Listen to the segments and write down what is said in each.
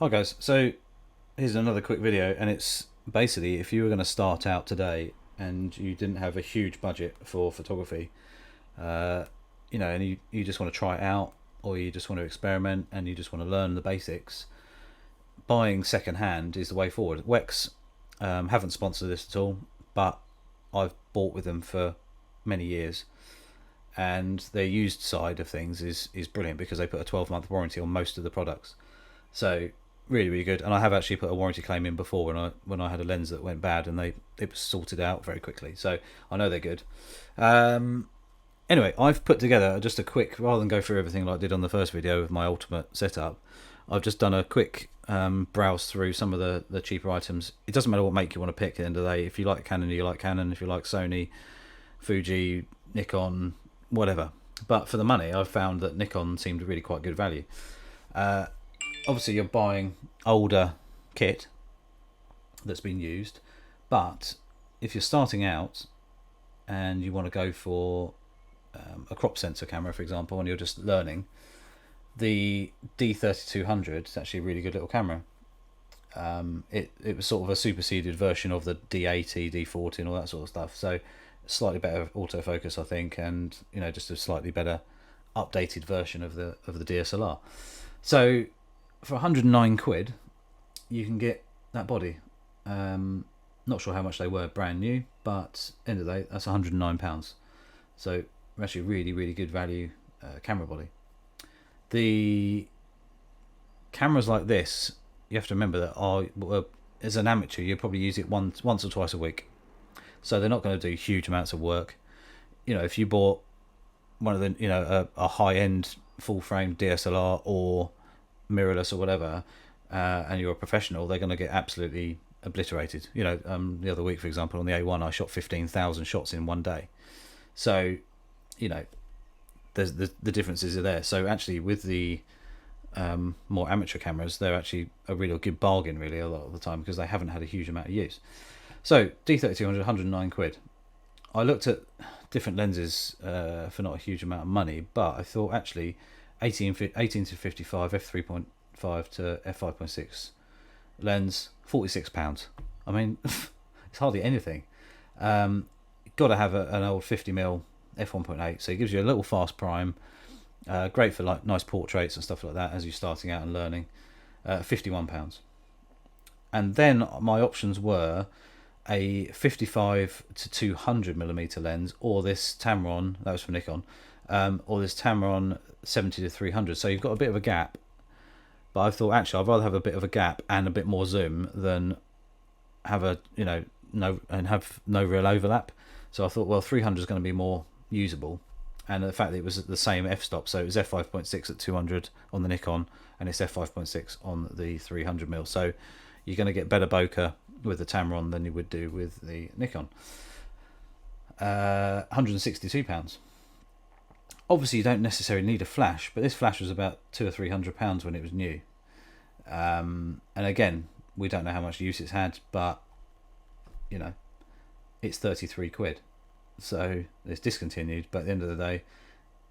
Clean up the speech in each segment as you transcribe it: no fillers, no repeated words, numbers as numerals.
Hi guys, so here's another quick video, and it's basically if you were going to start out today and you didn't have a huge budget for photography, uh, and you just want to try it out, or you just want to experiment and you just want to learn the basics, buying second hand is the way forward. Wex haven't sponsored this at all, but I've bought with them for many years, and their used side of things is brilliant because they put a 12-month warranty on most of the products. So really good, and I have actually put a warranty claim in before when I had a lens that went bad, and it was sorted out very quickly. So I know they're good. Um, anyway, I've put together just a quick, rather than go through everything like I did on the first video with my ultimate setup. I've just done a quick browse through some of the cheaper items. It doesn't matter what make you want to pick at the end of the day. If you like Canon, you like Canon. If you like Sony, Fuji, Nikon, whatever. But for the money, I've found that Nikon seemed really quite good value. Uh, Obviously you're buying older kit that's been used, but if you're starting out and you want to go for a crop sensor camera, for example, and you're just learning, the D3200 is actually a really good little camera. It was sort of a superseded version of the D80, D40 and all that sort of stuff, so slightly better autofocus I think, and just a slightly better updated version of the DSLR. So for 109 quid you can get that body. Not sure how much they were brand new, but end of the day that's £109. So actually really good value camera body. The cameras like this, you have to remember that as an amateur you probably use it once or twice a week, so they're not going to do huge amounts of work. If you bought one of the a high-end full frame DSLR or mirrorless or whatever, and you're a professional, they're going to get absolutely obliterated. The other week, for example, on the A1 I shot 15,000 shots in one day. So there's the differences are there. So actually with the more amateur cameras, they're actually a really good bargain really a lot of the time, because they haven't had a huge amount of use. So D3200, 109 quid. I looked at different lenses for not a huge amount of money, but I thought actually 18 to 55 f3.5 to f5.6 lens, £46. I mean, it's hardly anything. Got to have an old 50mm f1.8, so it gives you a little fast prime, great for like nice portraits and stuff like that as you're starting out and learning. £51. And then my options were a 55 to 200mm lens, or this Tamron, that was from Nikon, or this Tamron 70 to 300. So you've got a bit of a gap, but I thought actually I'd rather have a bit of a gap and a bit more zoom than have have no real overlap. So I thought, well, 300 is going to be more usable, and the fact that it was the same f-stop, so it was f5.6 at 200 on the Nikon and it's f5.6 on the 300mm, so you're going to get better bokeh with the Tamron than you would do with the Nikon. £162. Obviously you don't necessarily need a flash, but this flash was about £200 or £300 when it was new. And again, we don't know how much use it's had, but it's 33 quid. So it's discontinued, but at the end of the day,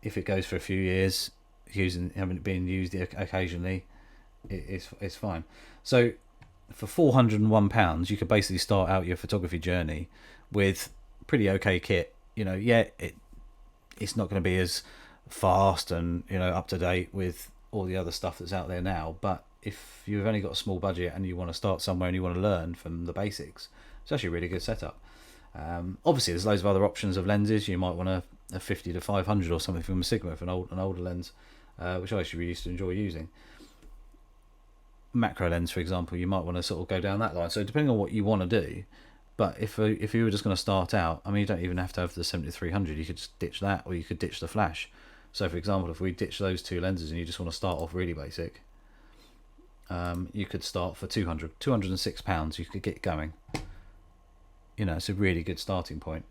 if it goes for a few years, having it been used occasionally, it's fine. So for £401 you could basically start out your photography journey with pretty okay kit. It's not going to be as fast and up to date with all the other stuff that's out there now, but if you've only got a small budget and you want to start somewhere and you want to learn from the basics, it's actually a really good setup. Obviously there's loads of other options of lenses. You might want a 50 to 500 or something from a Sigma for an older lens, which I actually really used to enjoy using. Macro lens, for example, you might want to sort of go down that line. So depending on what you want to do, but if you were just going to start out, I mean, you don't even have to have the 70-300. You could just ditch that, or you could ditch the flash. So for example, if we ditch those two lenses and you just want to start off really basic, you could start for £206. You could get going. It's a really good starting point.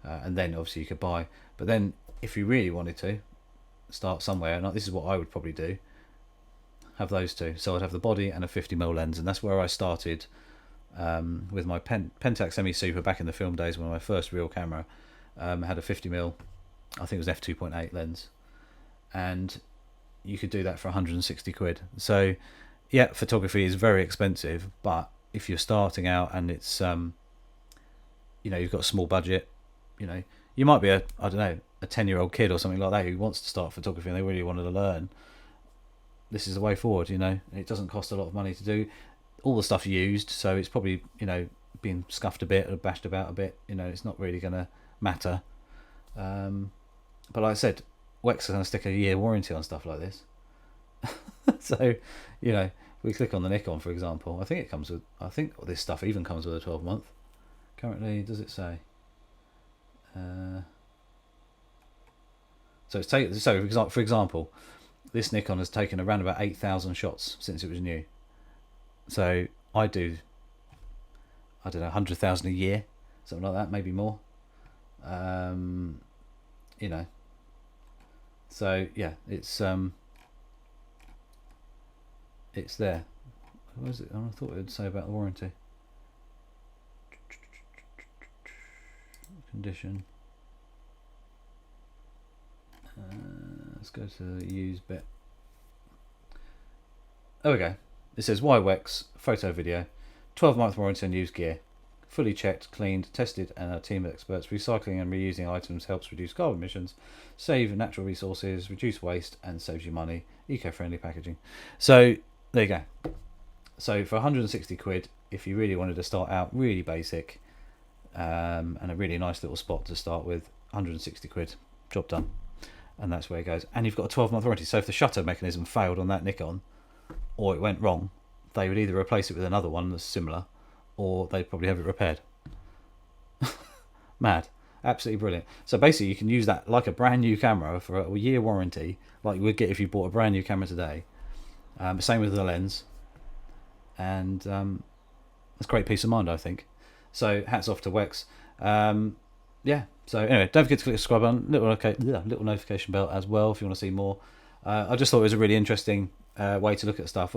And then obviously you could buy, but then if you really wanted to start somewhere, and this is what I would probably do, have those two. So I'd have the body and a 50mm lens, and that's where I started with my Pentax Semi Super back in the film days, when my first real camera had a 50mm, I think it was f2.8 lens, and you could do that for 160 quid. So yeah, photography is very expensive, but if you're starting out and it's you've got a small budget, you might be I don't know, a 10-year-old kid or something like that who wants to start photography and they really wanted to learn. This is the way forward. It doesn't cost a lot of money to do. All the stuff's used, so it's probably being scuffed a bit or bashed about a bit. It's not really going to matter. But like I said, Wex is going to stick a year warranty on stuff like this. So, we click on the Nikon, for example. I think this stuff even comes with a 12-month. Currently, does it say? So for example, this Nikon has taken around about 8,000 shots since it was new. So I don't know, 100,000 a year, something like that, maybe more. So yeah, it's there. What is it? I thought it would say about the warranty. Condition. Let's go to the use bit. There we go. It says Wex photo video, 12-month warranty on used gear, fully checked, cleaned, tested, and a team of experts. Recycling and reusing items helps reduce carbon emissions, save natural resources, reduce waste, and saves you money. Eco-friendly packaging. So there you go. So for 160 quid, if you really wanted to start out really basic, and a really nice little spot to start with, 160 quid, job done. And that's where it goes. And you've got a 12-month warranty. So if the shutter mechanism failed on that Nikon, or it went wrong, they would either replace it with another one that's similar, or they'd probably have it repaired. Mad. Absolutely brilliant. So basically you can use that like a brand new camera for a year warranty, like you would get if you bought a brand new camera today. Same with the lens. And that's great peace of mind, I think. So hats off to Wex. Yeah. So anyway, don't forget to click the subscribe button, little notification bell as well if you want to see more. I just thought it was a really interesting way to look at stuff.